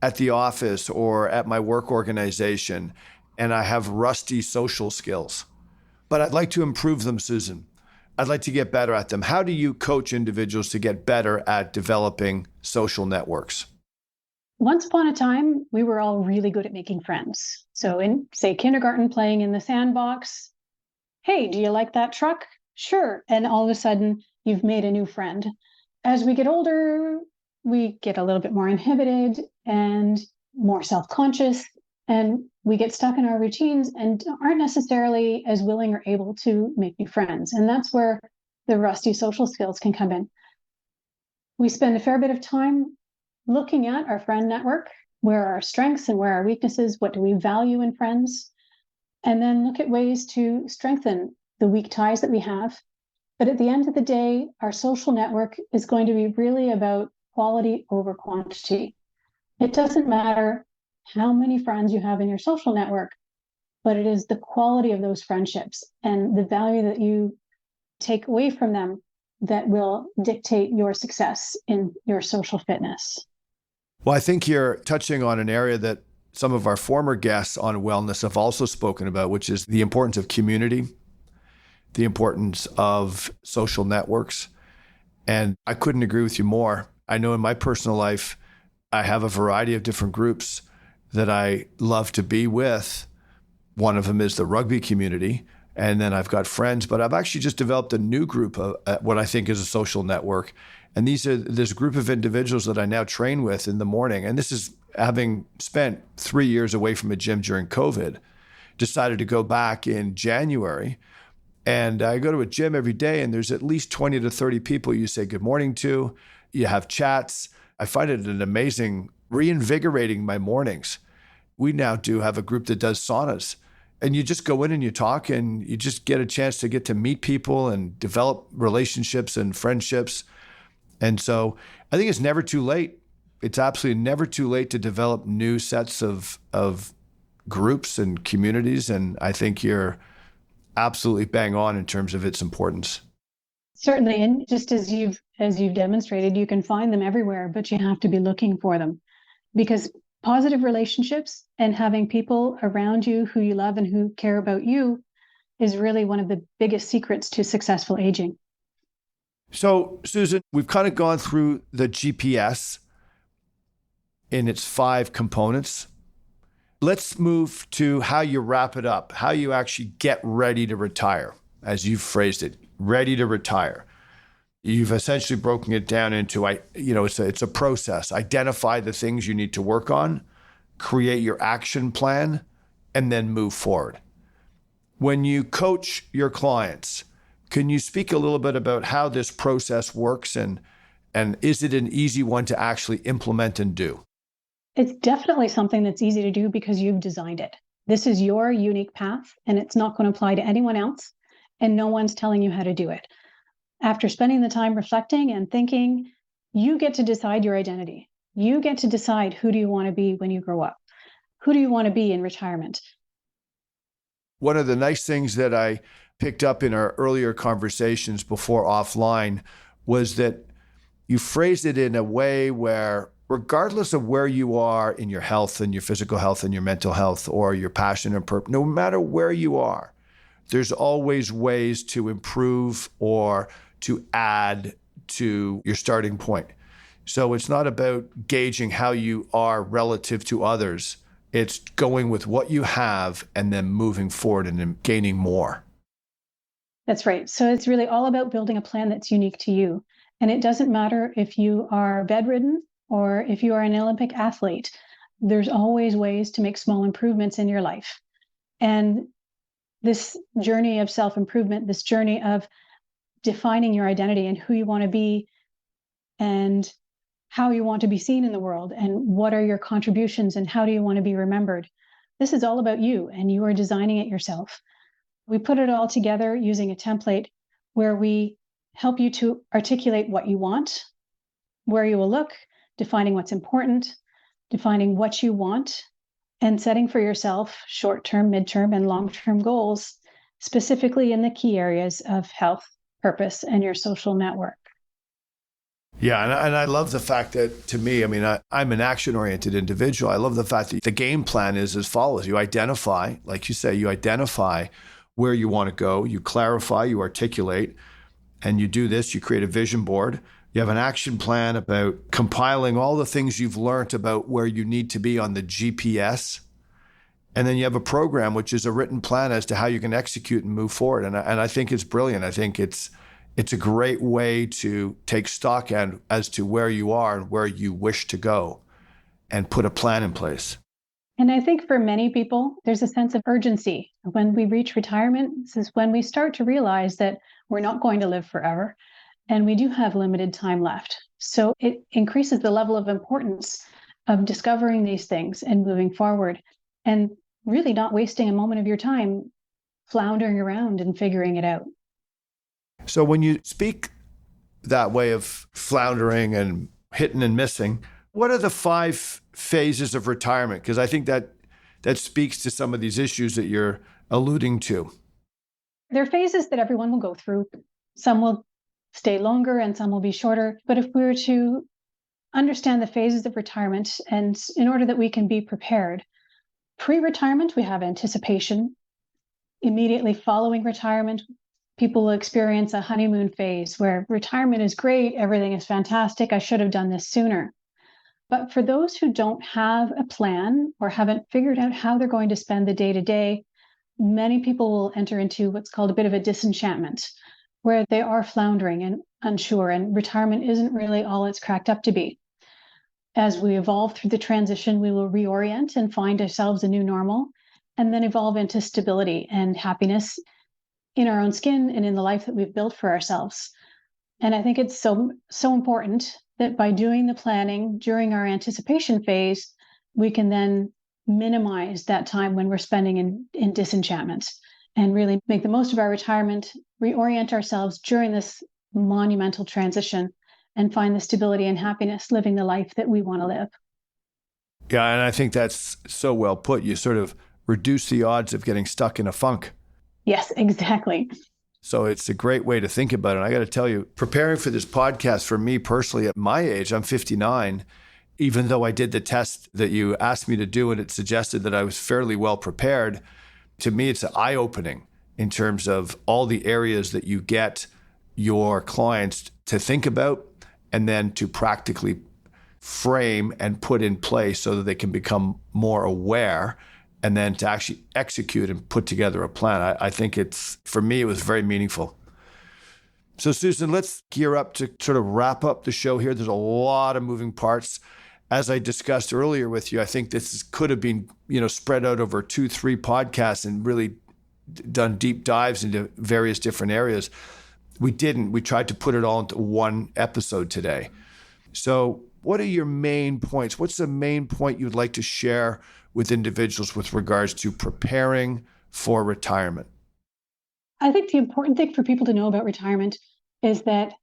at the office or at my work organization, and I have rusty social skills, but I'd like to improve them, Susan. I'd like to get better at them. How do you coach individuals to get better at developing social networks? Once upon a time, we were all really good at making friends. So in, say, kindergarten, playing in the sandbox, hey, do you like that truck? Sure. And all of a sudden, you've made a new friend. As we get older, we get a little bit more inhibited and more self-conscious, and we get stuck in our routines and aren't necessarily as willing or able to make new friends. And that's where the rusty social skills can come in. We spend a fair bit of time looking at our friend network, where are our strengths and where are our weaknesses, what do we value in friends, and then look at ways to strengthen the weak ties that we have. But at the end of the day, our social network is going to be really about quality over quantity. It doesn't matter how many friends you have in your social network, but it is the quality of those friendships and the value that you take away from them that will dictate your success in your social fitness. Well, I think you're touching on an area that some of our former guests on wellness have also spoken about, which is the importance of community, the importance of social networks. And I couldn't agree with you more. I know in my personal life, I have a variety of different groups that I love to be with. One of them is the rugby community. And then I've got friends, but I've actually just developed a new group of what I think is a social network. And this group of individuals that I now train with in the morning. And this is having spent 3 years away from a gym during COVID, decided to go back in January. And I go to a gym every day, and there's at least 20 to 30 people you say good morning to. You have chats. I find it an amazing, reinvigorating my mornings. We now do have a group that does saunas. And you just go in and you talk, and you just get a chance to get to meet people and develop relationships and friendships. And so I think it's never too late. It's absolutely never too late to develop new sets of groups and communities. And I think you're absolutely bang on in terms of its importance. Certainly. And just as you've demonstrated, you can find them everywhere, but you have to be looking for them, because positive relationships and having people around you who you love and who care about you is really one of the biggest secrets to successful aging. So, Susan, we've kind of gone through the GPS in its 5 components. Let's move to how you wrap it up, how you actually get ready to retire, as you've phrased it, ready to retire. You've essentially broken it down into, it's a process. Identify the things you need to work on, create your action plan, and then move forward. When you coach your clients, can you speak a little bit about how this process works, and is it an easy one to actually implement and do? It's definitely something that's easy to do because you've designed it. This is your unique path, and it's not going to apply to anyone else, and no one's telling you how to do it. After spending the time reflecting and thinking, you get to decide your identity. You get to decide, who do you want to be when you grow up? Who do you want to be in retirement? One of the nice things that I picked up in our earlier conversations before offline was that you phrased it in a way where, regardless of where you are in your health and your physical health and your mental health or your passion and purpose, no matter where you are, there's always ways to improve or to add to your starting point. So it's not about gauging how you are relative to others. It's going with what you have and then moving forward and then gaining more. That's right. So it's really all about building a plan that's unique to you. And it doesn't matter if you are bedridden or if you are an Olympic athlete. There's always ways to make small improvements in your life. And this journey of self-improvement, this journey of defining your identity and who you want to be and how you want to be seen in the world and what are your contributions and how do you want to be remembered. This is all about you and you are designing it yourself. We put it all together using a template where we help you to articulate what you want, where you will look, defining what's important, defining what you want, and setting for yourself short-term, mid-term, and long-term goals, specifically in the key areas of health, purpose, and your social network. Yeah, and I love the fact that, to me, I mean, I'm an action-oriented individual. I love the fact that the game plan is as follows. You identify, like you say, you identify where you want to go, you clarify, you articulate, and you do this, you create a vision board. You have an action plan about compiling all the things you've learned about where you need to be on the GPS. And then you have a program, which is a written plan as to how you can execute and move forward. And I think it's brilliant. I think it's a great way to take stock as to where you are and where you wish to go and put a plan in place. And I think for many people, there's a sense of urgency. When we reach retirement, this is when we start to realize that we're not going to live forever. And we do have limited time left. So it increases the level of importance of discovering these things and moving forward and really not wasting a moment of your time floundering around and figuring it out. So when you speak that way of floundering and hitting and missing, what are the 5 phases of retirement? Because I think that speaks to some of these issues that you're alluding to. There are phases that everyone will go through. Some will stay longer and some will be shorter. But if we were to understand the phases of retirement, and in order that we can be prepared, pre-retirement, we have anticipation. Immediately following retirement, people will experience a honeymoon phase where retirement is great, everything is fantastic, I should have done this sooner. But for those who don't have a plan or haven't figured out how they're going to spend the day-to-day, many people will enter into what's called a bit of a disenchantment, where they are floundering and unsure, and retirement isn't really all it's cracked up to be. As we evolve through the transition, we will reorient and find ourselves a new normal, and then evolve into stability and happiness in our own skin and in the life that we've built for ourselves. And I think it's so important that by doing the planning during our anticipation phase, we can then minimize that time when we're spending in disenchantment and really make the most of our retirement, reorient ourselves during this monumental transition, and find the stability and happiness living the life that we want to live. Yeah, and I think that's so well put. You sort of reduce the odds of getting stuck in a funk. Yes, exactly. So it's a great way to think about it. I got to tell you, preparing for this podcast for me personally at my age, I'm 59, even though I did the test that you asked me to do and it suggested that I was fairly well prepared, to me, it's eye-opening in terms of all the areas that you get your clients to think about and then to practically frame and put in place so that they can become more aware and then to actually execute and put together a plan. I think for me, it was very meaningful. So Susan, let's gear up to sort of wrap up the show here. There's a lot of moving parts. As I discussed earlier with you, I think this could have been, spread out over 2-3 podcasts and really done deep dives into various different areas. We didn't. We tried to put it all into one episode today. So what are your main points? What's the main point you'd like to share with individuals with regards to preparing for retirement? I think the important thing for people to know about retirement is that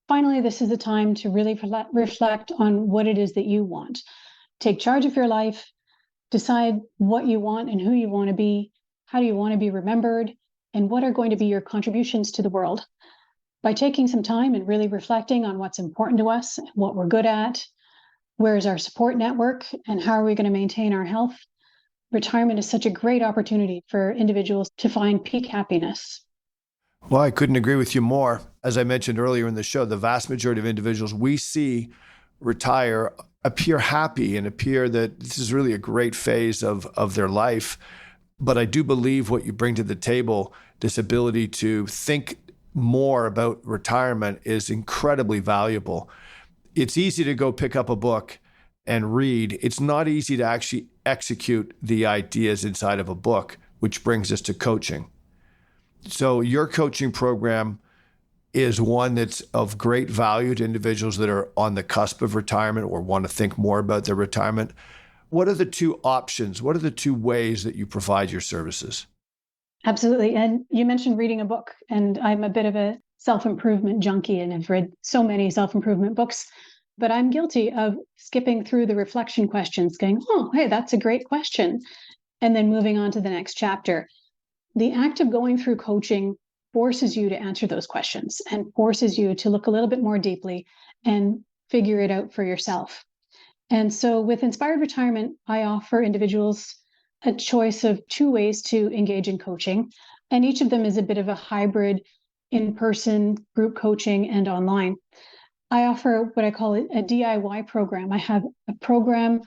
finally, this is the time to really reflect on what it is that you want. Take charge of your life, decide what you want and who you want to be, how do you want to be remembered, and what are going to be your contributions to the world. By taking some time and really reflecting on what's important to us, what we're good at, where is our support network, and how are we going to maintain our health, retirement is such a great opportunity for individuals to find peak happiness. Well, I couldn't agree with you more. As I mentioned earlier in the show, the vast majority of individuals we see retire appear happy and appear that this is really a great phase of their life. But I do believe what you bring to the table, this ability to think more about retirement, is incredibly valuable. It's easy to go pick up a book and read. It's not easy to actually execute the ideas inside of a book, which brings us to coaching. So your coaching program is one that's of great value to individuals that are on the cusp of retirement or want to think more about their retirement. What are the two options? What are the two ways that you provide your services? Absolutely. And you mentioned reading a book, and I'm a bit of a self-improvement junkie and have read so many self-improvement books, but I'm guilty of skipping through the reflection questions, going, oh, hey, that's a great question, and then moving on to the next chapter. The act of going through coaching forces you to answer those questions and forces you to look a little bit more deeply and figure it out for yourself. And so with Inspired Retirement, I offer individuals a choice of two ways to engage in coaching. And each of them is a bit of a hybrid in-person group coaching and online. I offer what I call a DIY program. I have a program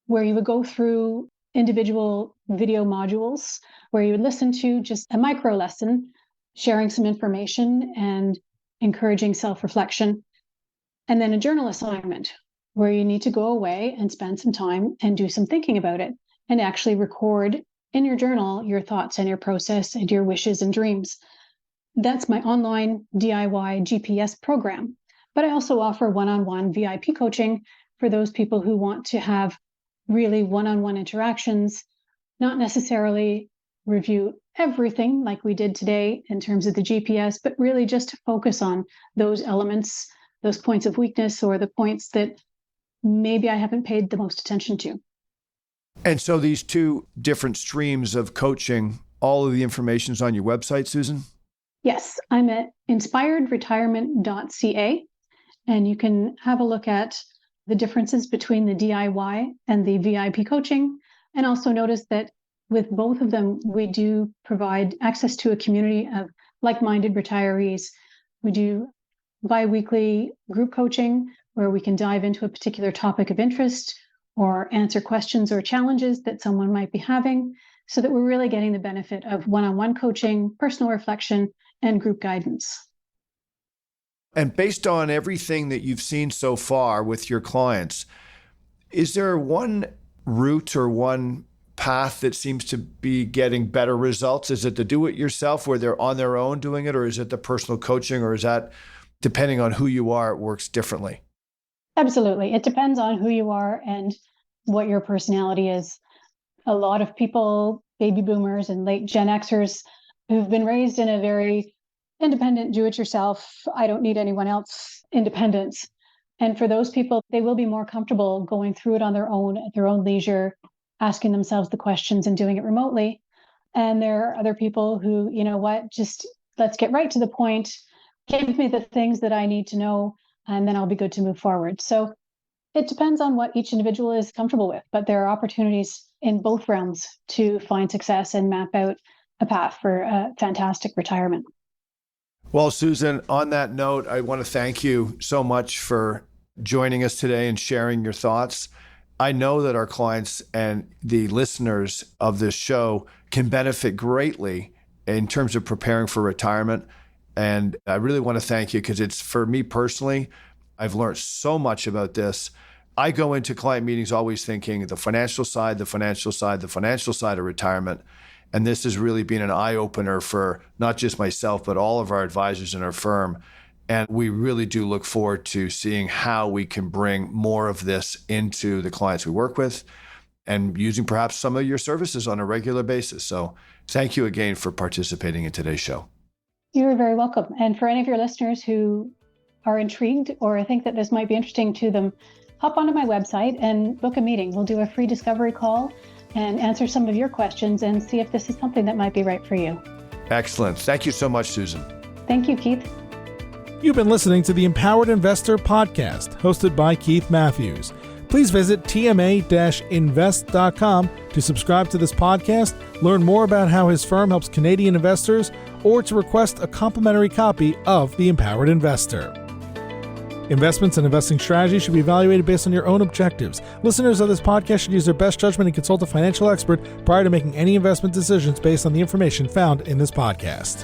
where you would go through individual video modules where you would listen to just a micro lesson, sharing some information and encouraging self-reflection. And then a journal assignment where you need to go away and spend some time and do some thinking about it and actually record in your journal your thoughts and your process and your wishes and dreams. That's my online DIY GPS program. But I also offer one-on-one VIP coaching for those people who want to have really one-on-one interactions, not necessarily review everything like we did today in terms of the GPS, but really just to focus on those elements, those points of weakness, or the points that maybe I haven't paid the most attention to. And so these two different streams of coaching, all of the information is on your website, Susan? Yes, I'm at inspiredretirement.ca, and you can have a look at the differences between the DIY and the VIP coaching, and also notice that with both of them, we do provide access to a community of like-minded retirees. We do bi-weekly group coaching where we can dive into a particular topic of interest or answer questions or challenges that someone might be having, so that we're really getting the benefit of one-on-one coaching, personal reflection, and group guidance. And based on everything that you've seen so far with your clients, is there one route or one path that seems to be getting better results? Is it the do-it-yourself where they're on their own doing it, or is it the personal coaching, or is that, depending on who you are, it works differently? Absolutely. It depends on who you are and what your personality is. A lot of people, baby boomers and late Gen Xers, who've been raised in a very independent, do-it-yourself, I don't need anyone else independence. And for those people, they will be more comfortable going through it on their own, at their own leisure, asking themselves the questions and doing it remotely. And there are other people who, you know what, just let's get right to the point, give me the things that I need to know, and then I'll be good to move forward. So it depends on what each individual is comfortable with, but there are opportunities in both realms to find success and map out a path for a fantastic retirement. Well, Susan, on that note, I want to thank you so much for joining us today and sharing your thoughts. I know that our clients and the listeners of this show can benefit greatly in terms of preparing for retirement. And I really want to thank you because it's, for me personally, I've learned so much about this. I go into client meetings always thinking the financial side, the financial side, the financial side of retirement. And this has really been an eye-opener for not just myself, but all of our advisors in our firm. And we really do look forward to seeing how we can bring more of this into the clients we work with and using perhaps some of your services on a regular basis. So thank you again for participating in today's show. You're very welcome. And for any of your listeners who are intrigued or think that this might be interesting to them, hop onto my website and book a meeting. We'll do a free discovery call and answer some of your questions and see if this is something that might be right for you. Excellent. Thank you so much, Susan. Thank you, Keith. You've been listening to the Empowered Investor Podcast, hosted by Keith Matthews. Please visit tma-invest.com to subscribe to this podcast, learn more about how his firm helps Canadian investors, or to request a complimentary copy of The Empowered Investor. Investments and investing strategies should be evaluated based on your own objectives. Listeners of this podcast should use their best judgment and consult a financial expert prior to making any investment decisions based on the information found in this podcast.